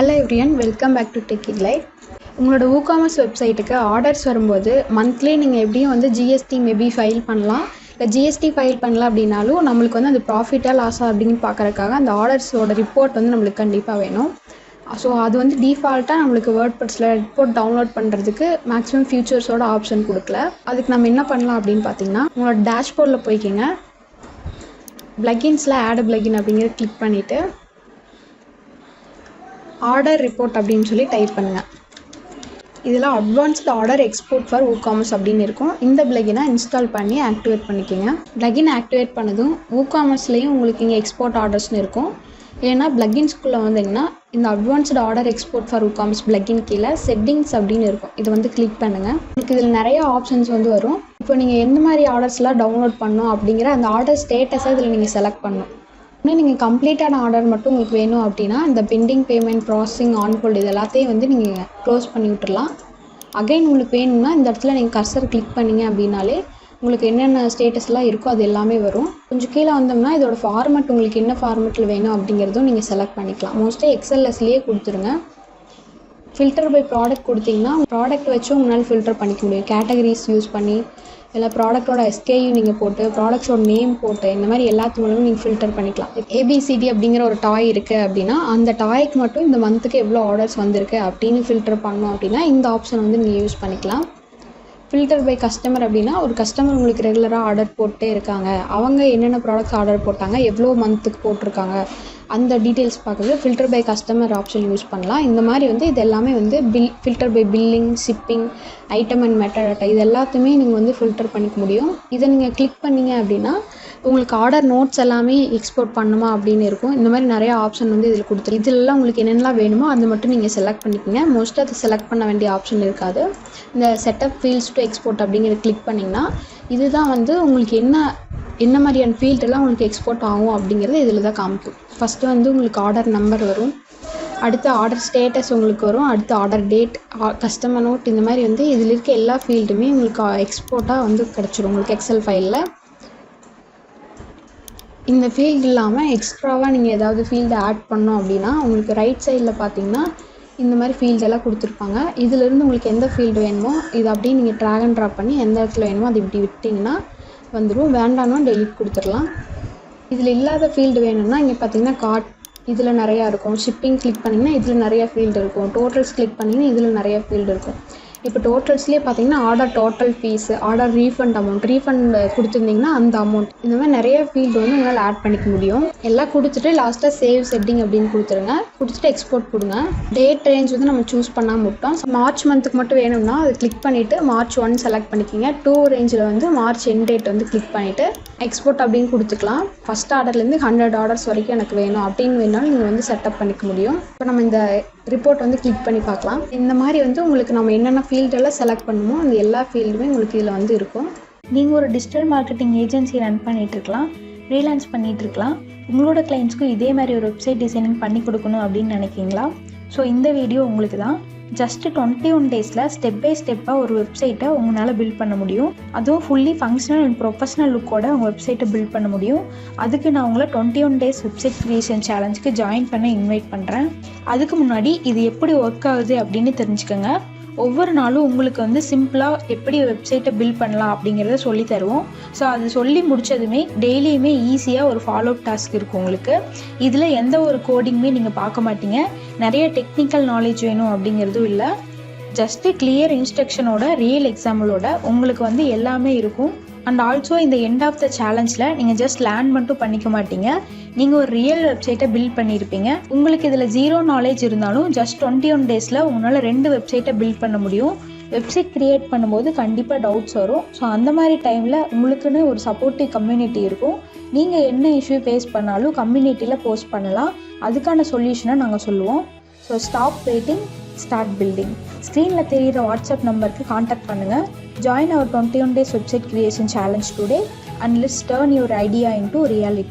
Hello everyone, welcome back to tech it life. உங்களோட WooCommerce வெப்சைட்டுக்கு orders வரும்போது monthly நீங்கள் எப்படியும் வந்து ஜிஎஸ்டி மேபி ஃபைல் பண்ணலாம். இல்லை ஜிஎஸ்டி ஃபைல் பண்ணல அப்படின்னாலும் நம்மளுக்கு வந்து அது ப்ராஃபிட்டாக லாஸா அப்படின்னு பார்க்குறதுக்காக அந்த ஆர்டர்ஸோட ரிப்போர்ட் வந்து நம்மளுக்கு கண்டிப்பாக வேணும். ஸோ அது வந்து டிஃபால்ட்டாக நம்மளுக்கு வேர்ட்பட்ஸில் ரிப்போர்ட் டவுன்லோட் பண்ணுறதுக்கு மேக்ஸிமம் ஃபியூச்சர்ஸோட ஆப்ஷன் கொடுக்கல. அதுக்கு நம்ம என்ன பண்ணலாம் அப்படின்னு பார்த்தீங்கன்னா, உங்களோட டேஷ்போர்டில் போய்க்கிங்க, பிளகின்ஸில் ஆட் பிளகின் அப்படிங்கிறத கிளிக் பண்ணிவிட்டு ஆர்டர் ரிப்போர்ட் அப்படின்னு சொல்லி டைப் பண்ணுங்கள். இதில் advanced order export for WooCommerce அப்படின்னு இருக்கும். இந்த பிளகினை இன்ஸ்டால் பண்ணி ஆக்டிவேட் பண்ணிக்கோங்க. பிளகின் ஆக்டிவேட் பண்ணதும் WooCommerceலேயும் உங்களுக்கு இங்கே எக்ஸ்போர்ட் ஆர்டர்ஸ்னு இருக்கும். ஏன்னா பிளகின்ஸ்குள்ளே வந்தீங்கன்னா இந்த advanced order export for WooCommerce plugin கீழே செட்டிங்ஸ் அப்படின்னு இருக்கும். இது வந்து கிளிக் பண்ணுங்கள். உங்களுக்கு இதில் நிறைய ஆப்ஷன்ஸ் வந்து வரும். இப்போ நீங்கள் எந்த மாதிரி ஆர்டர்ஸ்லாம் டவுன்லோட் பண்ணணும் அப்படிங்கிற அந்த ஆர்டர் ஸ்டேட்டஸை இதில் நீங்கள் செலக்ட் பண்ணணும். இன்னும் நீங்கள் கம்ப்ளீட்டான ஆர்டர் மட்டும் உங்களுக்கு வேணும் அப்படின்னா இந்த பெண்டிங் பேமெண்ட், ப்ராசஸிங், ஆன்ஹோல்டு இது எல்லாத்தையும் வந்து நீங்கள் க்ளோஸ் பண்ணி விட்டுடலாம். அகைன் உங்களுக்கு வேணும்னா இந்த இடத்துல நீங்கள் கர்சர் கிளிக் பண்ணிங்க அப்படின்னாலே உங்களுக்கு என்னென்ன ஸ்டேட்டஸ்லாம் இருக்கோ அது எல்லாமே வரும். கொஞ்சம் கீழே வந்தோம்னா இதோட ஃபார்மெட் உங்களுக்கு என்ன ஃபார்மெட்டில் வேணும் அப்படிங்கிறதும் நீங்கள் செலக்ட் பண்ணிக்கலாம். மோஸ்ட்டாக எக்ஸல்எஸ்லேயே கொடுத்துருங்க. ஃபில்டர் பை ப்ராடக்ட் கொடுத்தீங்கன்னா ப்ராடக்ட் வச்சு உங்களால் ஃபில்டர் பண்ணிக்க முடியும். கேட்டகரிஸ் யூஸ் பண்ணி இல்லை ப்ராடக்டோட SKU நீங்கள் போட்டு ப்ராடக்ட்ஸோட நேம் போட்டு இந்த மாதிரி எல்லாத்து மூலமும் நீங்கள் ஃபில்டர் பண்ணிக்கலாம். ABCD அப்படிங்கிற ஒரு டாய் இருக்குது அப்படின்னா அந்த டாய்க்கு மட்டும் இந்த மந்த்துக்கு எவ்வளோ ஆர்டர்ஸ் வந்திருக்கு அப்படின்னு ஃபில்டர் பண்ணோம் அப்படின்னா இந்த ஆப்ஷன் வந்து நீங்கள் யூஸ் பண்ணிக்கலாம். ஃபில்டர் பை கஸ்டமர் அப்படின்னா ஒரு கஸ்டமர் உங்களுக்கு ரெகுலராக ஆர்டர் போட்டே இருக்காங்க, அவங்க என்னென்ன ப்ராடக்ட்ஸ் ஆர்டர் போட்டாங்க, எவ்வளோ மந்த்துக்கு போட்டிருக்காங்க, அந்த டீட்டெயில்ஸ் பார்க்குறது filter by customer option use பண்ணலாம். இந்த மாதிரி வந்து இது எல்லாமே வந்து filter by billing, shipping, item and metadata இது எல்லாத்தையுமே நீங்கள் வந்து ஃபில்டர் பண்ணிக்க முடியும். இதை நீங்கள் கிளிக் பண்ணிங்க அப்படின்னா உங்களுக்கு ஆர்டர் நோட்ஸ் எல்லாமே எக்ஸ்போர்ட் பண்ணுமா அப்படின்னு இருக்கும். இந்த மாதிரி நிறைய ஆப்ஷன் வந்து இதில் கொடுத்துரு. இதெல்லாம் உங்களுக்கு என்னென்னலாம் வேணுமோ அது மட்டும் நீங்கள் செலக்ட் பண்ணிக்கோங்க. மோஸ்ட்டாக அதை செலக்ட் பண்ண வேண்டிய ஆப்ஷன் இருக்காது. இந்த செட்டப் ஃபீல்ட்ஸ் டு எக்ஸ்போர்ட் அப்படிங்கிறத கிளிக் பண்ணிங்கன்னா இதுதான் வந்து உங்களுக்கு என்ன மாதிரியான ஃபீல்டெல்லாம் உங்களுக்கு எக்ஸ்போர்ட் ஆகும் அப்படிங்கிறது இதில் தான் காமிக்கும். ஃபஸ்ட்டு வந்து உங்களுக்கு ஆர்டர் நம்பர் வரும், அடுத்து ஆர்டர் ஸ்டேட்டஸ் உங்களுக்கு வரும், அடுத்து ஆர்டர் டேட், கஸ்டமர் நோட், இந்த மாதிரி வந்து இதில் இருக்க எல்லா ஃபீல்டுமே உங்களுக்கு எக்ஸ்போர்ட்டாக வந்து கிடச்சிரும் உங்களுக்கு எக்ஸல் ஃபைலில். இந்த ஃபீல்டு இல்லாமல் எக்ஸ்ட்ராவாக நீங்கள் ஏதாவது ஃபீல்டு ஆட் பண்ணோம் அப்படின்னா உங்களுக்கு ரைட் சைடில் பார்த்தீங்கன்னா இந்த மாதிரி ஃபீல்டெல்லாம் கொடுத்துருப்பாங்க. இதிலேருந்து உங்களுக்கு எந்த ஃபீல்டு வேணுமோ இதை அப்படியே நீங்கள் ட்ராக் அண்ட் ட்ராப் பண்ணி எந்த இடத்துல வேணுமோ அதை இப்படி விட்டிங்கன்னா வந்துடும். வேண்டாம்னா டெலிட் கொடுத்துடலாம். இதில் இல்லாத ஃபீல்டு வேணும்னா இங்கே பார்த்தீங்கன்னா கார்ட் இதில் நிறையா இருக்கும். ஷிப்பிங் கிளிக் பண்ணிங்கன்னா இதில் நிறையா ஃபீல்டு இருக்கும். டோட்டல்ஸ் கிளிக் பண்ணிங்கன்னா இதில் நிறையா ஃபீல்டு இருக்கும். இப்போ டோட்டல்ஸ்லேயே பார்த்தீங்கன்னா order total fees, order refund amount, refund கொடுத்துருந்தீங்கன்னா அந்த அமௌண்ட், இந்த மாதிரி நிறைய ஃபீல்டு வந்து உங்களால் ஆட் பண்ணிக்க முடியும். எல்லாம் கொடுத்துட்டு லாஸ்ட்டாக சேவ் செட்டிங் அப்படின்னு கொடுத்துருங்க. கொடுத்துட்டு எக்ஸ்போர்ட் கொடுங்க. டேட் ரேஞ்ச் வந்து நம்ம சூஸ் பண்ணாமல் விட்டோம். மார்ச் மந்த்துக்கு மட்டும் வேணும்னா அது கிளிக் பண்ணிவிட்டு March 1 செலக்ட் பண்ணிக்கிங்க. 2 ரேஞ்சில் வந்து மார்ச் எண்ட் டேட் வந்து கிளிக் பண்ணிவிட்டு எக்ஸ்போர்ட் அப்படின்னு கொடுத்துக்கலாம். ஃபஸ்ட் ஆர்டர்லேருந்து 100 ஆர்டர்ஸ் வரைக்கும் எனக்கு வேணும் அப்படின்னு வேணாலும் நீங்கள் வந்து செட்டப் பண்ணிக்க முடியும். இப்போ நம்ம இந்த ரிப்போர்ட் வந்து கிளிக் பண்ணி பார்க்கலாம். இந்த மாதிரி வந்து உங்களுக்கு நம்ம என்னென்ன ஃபீல்டெல்லாம் செலக்ட் பண்ணுமோ அந்த எல்லா ஃபீல்டுமே உங்களுக்கு இதில் வந்து இருக்கும். நீங்கள் ஒரு டிஜிட்டல் மார்க்கெட்டிங் ஏஜென்சி ரன் பண்ணிகிட்ருக்கலாம், ஃப்ரீலான்ஸ் பண்ணிகிட்ருக்கலாம். உங்களோட கிளைண்ட்ஸ்க்கும் இதே மாதிரி ஒரு வெப்சைட் டிசைனிங் பண்ணி கொடுக்கணும் அப்படின்னு நினைக்கிங்களா? ஸோ இந்த வீடியோ உங்களுக்கு தான். ஜஸ்ட் 21 டேஸில் ஸ்டெப் பை ஸ்டெப்பாக ஒரு வெப்சைட்டை உங்களால் பில்ட் பண்ண முடியும். அதுவும் ஃபுல்லி ஃபங்க்ஷனல் அண்ட் ப்ரொஃபஷனல் லுக்கோட உங்கள் வெப்சைட்டை பில்ட் பண்ண முடியும். அதுக்கு நான் உங்களை 21 டேஸ் வெப்சைட் க்ரியேஷன் சேலஞ்சுக்கு ஜாயின் பண்ண இன்வைட் பண்ணுறேன். அதுக்கு முன்னாடி இது எப்படி ஒர்க் ஆகுது அப்படின்னு தெரிஞ்சுக்கோங்க. ஒவ்வொரு நாளும் உங்களுக்கு வந்து சிம்பிளாக எப்படி வெப்சைட்டை பில்ட் பண்ணலாம் அப்படிங்கிறத சொல்லி தருவோம். ஸோ அது சொல்லி முடித்ததுமே டெய்லியுமே ஈஸியாக ஒரு ஃபாலோ அப் டாஸ்க் இருக்கும் உங்களுக்கு. இதில் எந்த ஒரு கோடிங்குமே நீங்கள் பார்க்க மாட்டீங்க. நிறைய டெக்னிக்கல் நாலேஜ் வேணும் அப்படிங்கிறதும் இல்லை. ஜஸ்ட்டு கிளியர் இன்ஸ்ட்ரக்ஷனோட ரியல் எக்ஸாம்பிளோட உங்களுக்கு வந்து எல்லாமே இருக்கும். அண்ட் ஆல்சோ இந்த எண்ட் ஆஃப் த சேலஞ்சில் நீங்கள் ஜஸ்ட் லேர்ன் மட்டும் பண்ணிக்க மாட்டீங்க, நீங்கள் ஒரு ரியல் வெப்சைட்டை பில்ட் பண்ணியிருப்பீங்க. உங்களுக்கு இதில் 0 நாலேஜ் இருந்தாலும் ஜஸ்ட் 21 டேஸில் உங்களால் 2 வெப்சைட்டை பில்ட் பண்ண முடியும். வெப்சைட் க்ரியேட் பண்ணும்போது கண்டிப்பாக டவுட்ஸ் வரும். ஸோ அந்த மாதிரி டைமில் உங்களுக்குன்னு ஒரு சப்போர்ட்டிவ் கம்யூனிட்டி இருக்கும். நீங்கள் என்ன இஷ்யூ ஃபேஸ் பண்ணாலும் கம்யூனிட்டியில் போஸ்ட் பண்ணலாம். அதுக்கான சொல்யூஷனை நாங்கள் சொல்லுவோம். So stop waiting, start building. ஸ்க்ரீனில் தெரிகிற வாட்ஸ்அப் நம்பருக்கு காண்டாக்ட் பண்ணுங்கள். Join our 21 days website creation challenge today and let's turn your idea into reality.